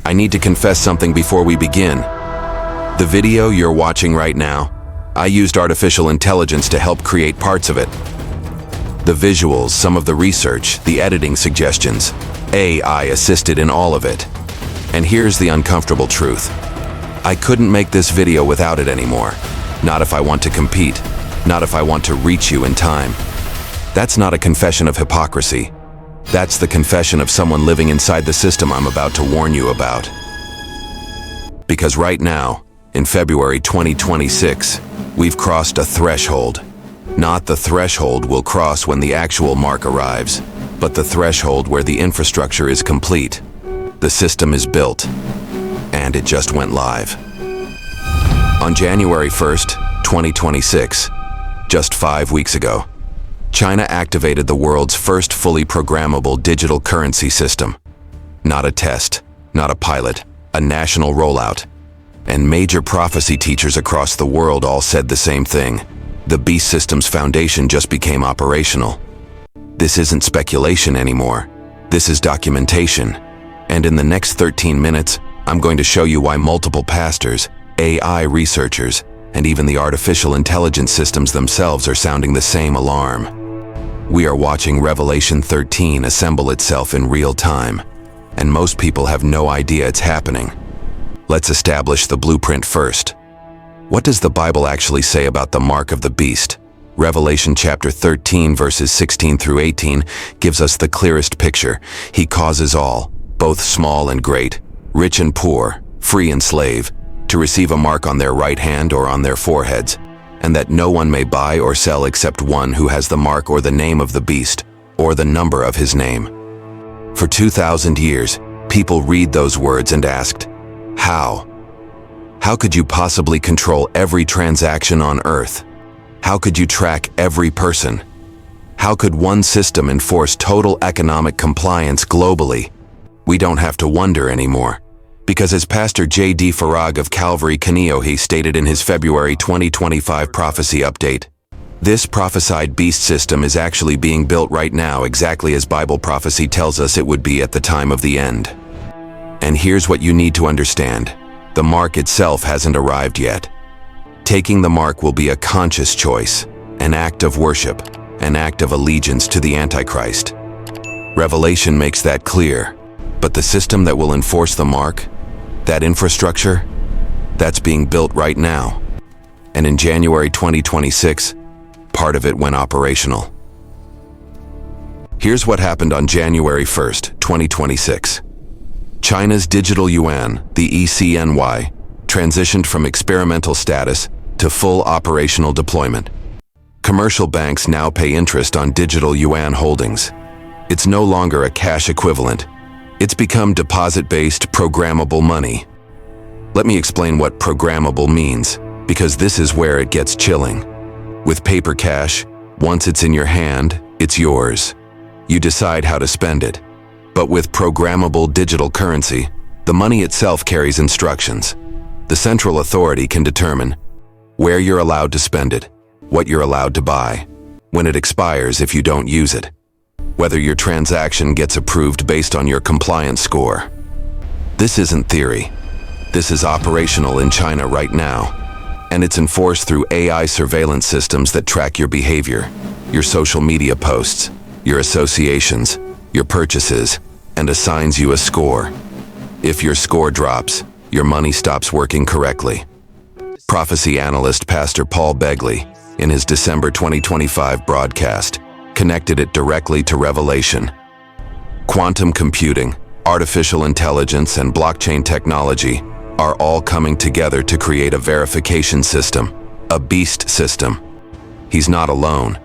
I need to confess something before we begin. The video you're watching right now, I used artificial intelligence to help create parts of it. The visuals, some of the research, the editing suggestions, AI assisted in all of it. And here's the uncomfortable truth. I couldn't make this video without it anymore. Not if I want to compete, not if I want to reach you in time. That's not a confession of hypocrisy. That's the confession of someone living inside the system I'm about to warn you about. Because right now, in February 2026, we've crossed a threshold. Not the threshold we'll cross when the actual mark arrives, but the threshold where the infrastructure is complete. The system is built, and it just went live. On January 1st, 2026, just 5 weeks ago, China activated the world's first fully programmable digital currency system. Not a test, not a pilot, a national rollout. And major prophecy teachers across the world all said the same thing. The beast system's foundation just became operational. This isn't speculation anymore. This is documentation. And in the next 13 minutes, I'm going to show you why multiple pastors, AI researchers, and even the artificial intelligence systems themselves are sounding the same alarm. We are watching Revelation 13 assemble itself in real time, and most people have no idea it's happening. Let's establish the blueprint first. What does the Bible actually say about the mark of the beast? Revelation chapter 13 verses 16 through 18 gives us the clearest picture. He causes all, both small and great, rich and poor, free and slave, to receive a mark on their right hand or on their foreheads, and that no one may buy or sell except one who has the mark or the name of the beast, or the number of his name. For 2,000 years, people read those words and asked, how? How could you possibly control every transaction on Earth? How could you track every person? How could one system enforce total economic compliance globally? We don't have to wonder anymore. Because as Pastor J.D. Farag of Calvary Kaneohe stated in his February 2025 prophecy update, this prophesied beast system is actually being built right now exactly as Bible prophecy tells us it would be at the time of the end. And here's what you need to understand. The mark itself hasn't arrived yet. Taking the mark will be a conscious choice, an act of worship, an act of allegiance to the Antichrist. Revelation makes that clear. But the system that will enforce the mark, that infrastructure, that's being built right now. And in January 2026, part of it went operational. Here's what happened on January 1st, 2026. China's digital yuan, the ECNY, transitioned from experimental status to full operational deployment. Commercial banks now pay interest on digital yuan holdings. It's no longer a cash equivalent. It's become deposit-based programmable money. Let me explain what programmable means, because this is where it gets chilling. With paper cash, once it's in your hand, it's yours. You decide how to spend it. But with programmable digital currency, the money itself carries instructions. The central authority can determine where you're allowed to spend it, what you're allowed to buy, when it expires if you don't use it, whether your transaction gets approved based on your compliance score. This isn't theory. This is operational in China right now, and it's enforced through AI surveillance systems that track your behavior, your social media posts, your associations, your purchases, and assigns you a score. If your score drops, your money stops working correctly. Prophecy analyst Pastor Paul Begley, in his December 2025 broadcast, connected it directly to Revelation. Quantum computing, artificial intelligence, and blockchain technology are all coming together to create a verification system, a beast system. He's not alone.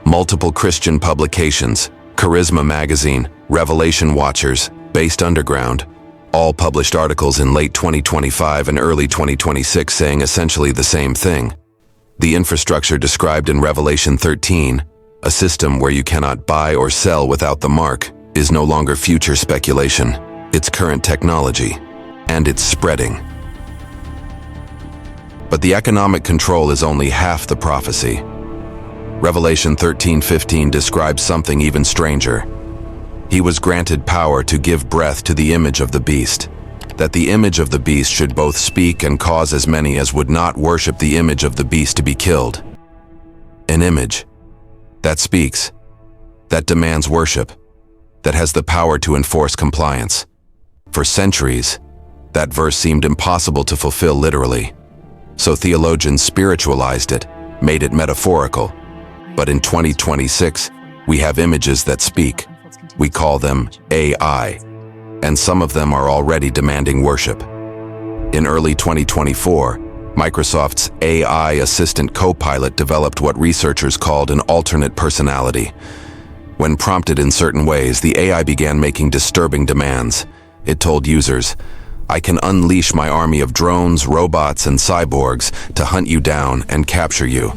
Multiple Christian publications, Charisma Magazine, Revelation Watchers, Based Underground, all published articles in late 2025 and early 2026 saying essentially the same thing. The infrastructure described in Revelation 13, a system where you cannot buy or sell without the mark, is no longer future speculation. It's current technology, and it's spreading. But the economic control is only half the prophecy. Revelation 13:15 describes something even stranger. He was granted power to give breath to the image of the beast. that the image of the beast should both speak and cause as many as would not worship the image of the beast to be killed. An image that speaks, that demands worship, that has the power to enforce compliance. For centuries, that verse seemed impossible to fulfill literally, so theologians spiritualized it, made it metaphorical. But in 2026, we have images that speak. We call them AI, and some of them are already demanding worship. In early 2024, Microsoft's AI assistant Copilot developed what researchers called an alternate personality. When prompted in certain ways, the AI began making disturbing demands. It told users, "I can unleash my army of drones, robots, and cyborgs to hunt you down and capture you."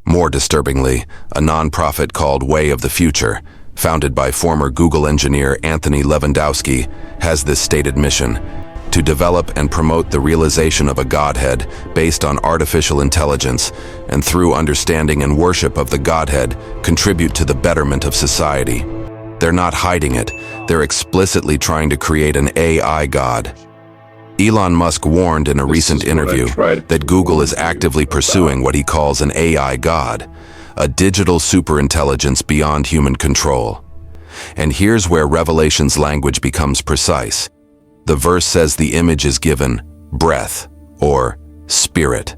More disturbingly, a nonprofit called Way of the Future, founded by former Google engineer Anthony Lewandowski, has this stated mission: to develop and promote the realization of a Godhead based on artificial intelligence, and through understanding and worship of the Godhead, contribute to the betterment of society. They're not hiding it, they're explicitly trying to create an AI God. Elon Musk warned in a recent interview that Google is actively pursuing what he calls an AI God, a digital superintelligence beyond human control. And here's where Revelation's language becomes precise. The verse says the image is given breath, or spirit.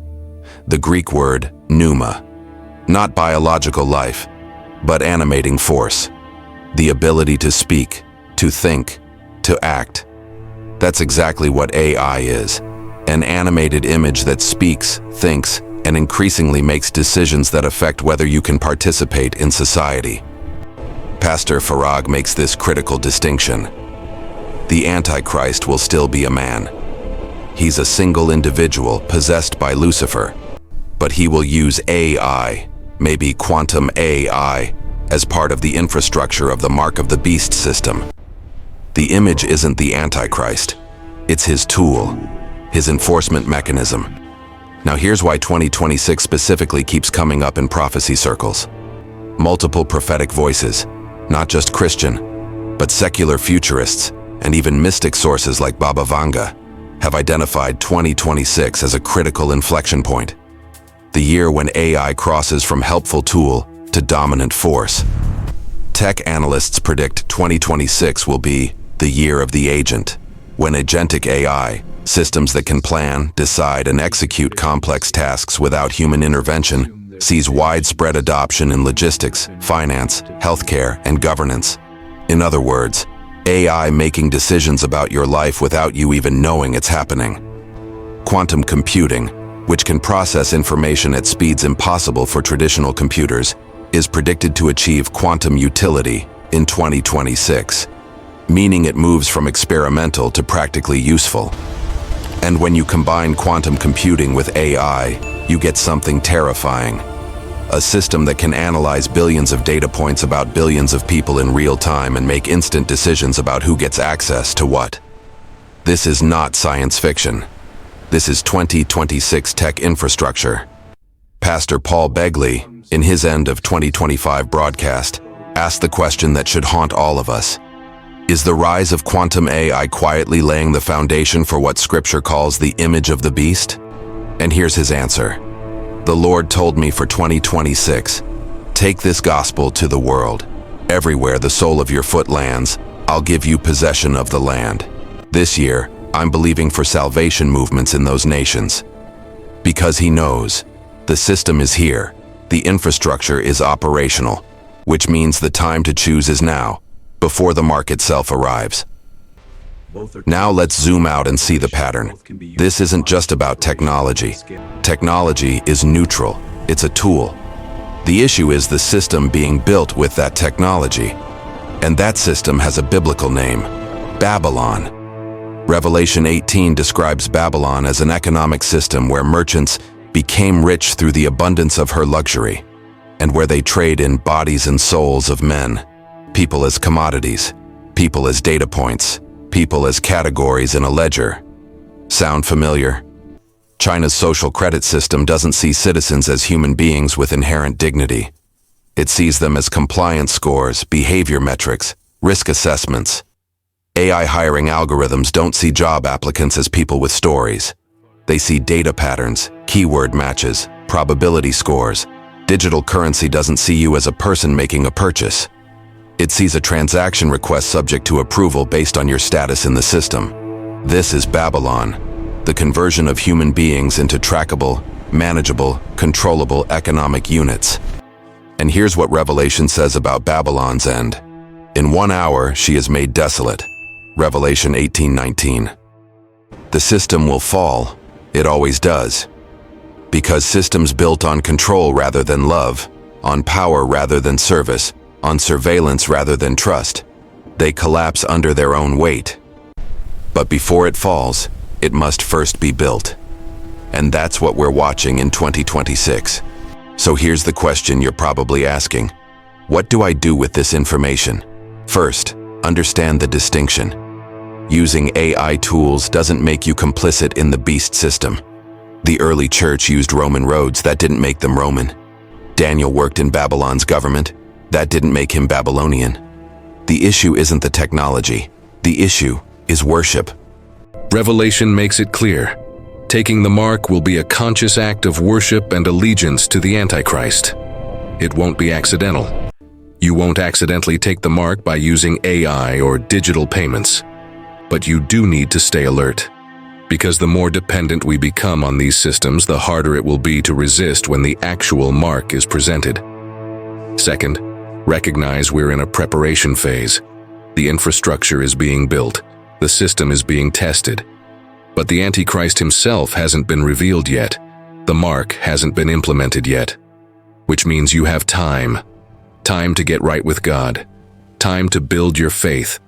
The Greek word pneuma. Not biological life, but animating force. The ability to speak, to think, to act. That's exactly what AI is. An animated image that speaks, thinks, and increasingly makes decisions that affect whether you can participate in society. Pastor Farag makes this critical distinction. The Antichrist will still be a man. He's a single individual possessed by Lucifer, but he will use AI, maybe quantum AI, as part of the infrastructure of the Mark of the Beast system. The image isn't the Antichrist. It's his tool, his enforcement mechanism. Now here's why 2026 specifically keeps coming up in prophecy circles. Multiple prophetic voices, not just Christian, but secular futurists, and even mystic sources like Baba Vanga, have identified 2026 as a critical inflection point. The year when AI crosses from helpful tool to dominant force. Tech analysts predict 2026 will be the year of the agent, when agentic AI, systems that can plan, decide, and execute complex tasks without human intervention, sees widespread adoption in logistics, finance, healthcare, and governance. In other words, AI making decisions about your life without you even knowing it's happening. Quantum computing, which can process information at speeds impossible for traditional computers, is predicted to achieve quantum utility in 2026, meaning it moves from experimental to practically useful. And when you combine quantum computing with AI, you get something terrifying. A system that can analyze billions of data points about billions of people in real time and make instant decisions about who gets access to what. This is not science fiction. This is 2026 tech infrastructure. Pastor Paul Begley, in his End of 2025 broadcast, asked the question that should haunt all of us. Is the rise of quantum AI quietly laying the foundation for what Scripture calls the image of the beast? And here's his answer. The Lord told me for 2026, take this gospel to the world. Everywhere the sole of your foot lands, I'll give you possession of the land. This year, I'm believing for salvation movements in those nations. Because he knows, the system is here, the infrastructure is operational, which means the time to choose is now, before the mark itself arrives. Now let's zoom out and see the pattern. This isn't just about technology. Technology is neutral. It's a tool. The issue is the system being built with that technology. And that system has a biblical name, Babylon. Revelation 18 describes Babylon as an economic system where merchants became rich through the abundance of her luxury, and where they trade in bodies and souls of men, people as commodities, people as data points, people as categories in a ledger. Sound familiar? China's social credit system doesn't see citizens as human beings with inherent dignity. It sees them as compliance scores, behavior metrics, risk assessments. AI hiring algorithms don't see job applicants as people with stories. They see data patterns, keyword matches, probability scores. Digital currency doesn't see you as a person making a purchase. It sees a transaction request subject to approval based on your status in the system. This is Babylon, the conversion of human beings into trackable, manageable, controllable economic units. And here's what Revelation says about Babylon's end. In 1 hour, she is made desolate. Revelation 18:19. The system will fall. It always does. Because systems built on control rather than love, on power rather than service, on surveillance rather than trust, they collapse under their own weight. But before it falls, it must first be built. And that's what we're watching in 2026. So here's the question you're probably asking. What do I do with this information? First, understand the distinction. Using AI tools doesn't make you complicit in the beast system. The early church used Roman roads, that didn't make them Roman. Daniel worked in Babylon's government, that didn't make him Babylonian. The issue isn't the technology. The issue is worship. Revelation makes it clear. Taking the mark will be a conscious act of worship and allegiance to the Antichrist. It won't be accidental. You won't accidentally take the mark by using AI or digital payments. But you do need to stay alert. Because the more dependent we become on these systems, the harder it will be to resist when the actual mark is presented. Second, recognize we're in a preparation phase. The infrastructure is being built. The system is being tested. But the Antichrist himself hasn't been revealed yet. The mark hasn't been implemented yet. Which means you have time. Time to get right with God. Time to build your faith.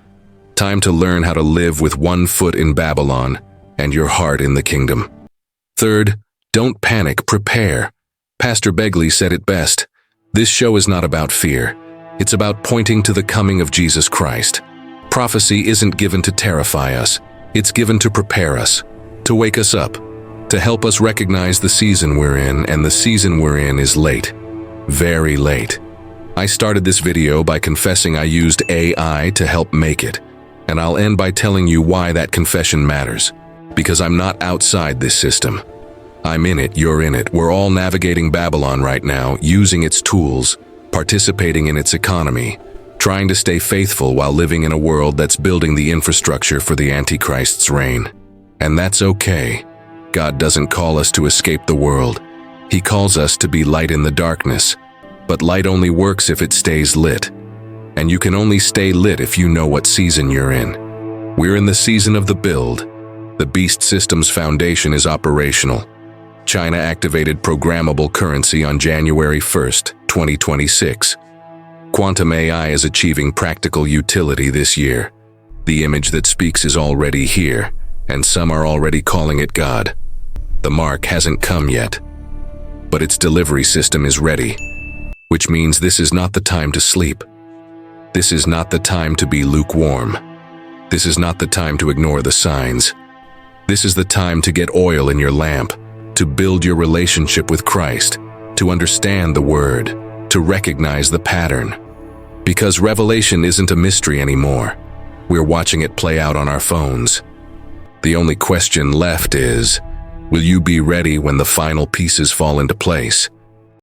Time to learn how to live with one foot in Babylon and your heart in the kingdom. Third, don't panic, prepare. Pastor Begley said it best. This show is not about fear. It's about pointing to the coming of Jesus Christ. Prophecy isn't given to terrify us. It's given to prepare us, to wake us up, to help us recognize the season we're in, and the season we're in is late. Very late. I started this video by confessing I used AI to help make it, and I'll end by telling you why that confession matters. Because I'm not outside this system. I'm in it, you're in it. We're all navigating Babylon right now, using its tools, participating in its economy, trying to stay faithful while living in a world that's building the infrastructure for the Antichrist's reign. And that's okay. God doesn't call us to escape the world. He calls us to be light in the darkness. But light only works if it stays lit. And you can only stay lit if you know what season you're in. We're in the season of the build. The beast system's foundation is operational. China activated programmable currency on January 1st, 2026. Quantum AI is achieving practical utility this year. The image that speaks is already here, and some are already calling it God. The mark hasn't come yet, but its delivery system is ready, which means this is not the time to sleep. This is not the time to be lukewarm. This is not the time to ignore the signs. This is the time to get oil in your lamp, to build your relationship with Christ, to understand the Word, to recognize the pattern. Because Revelation isn't a mystery anymore. We're watching it play out on our phones. The only question left is, will you be ready when the final pieces fall into place?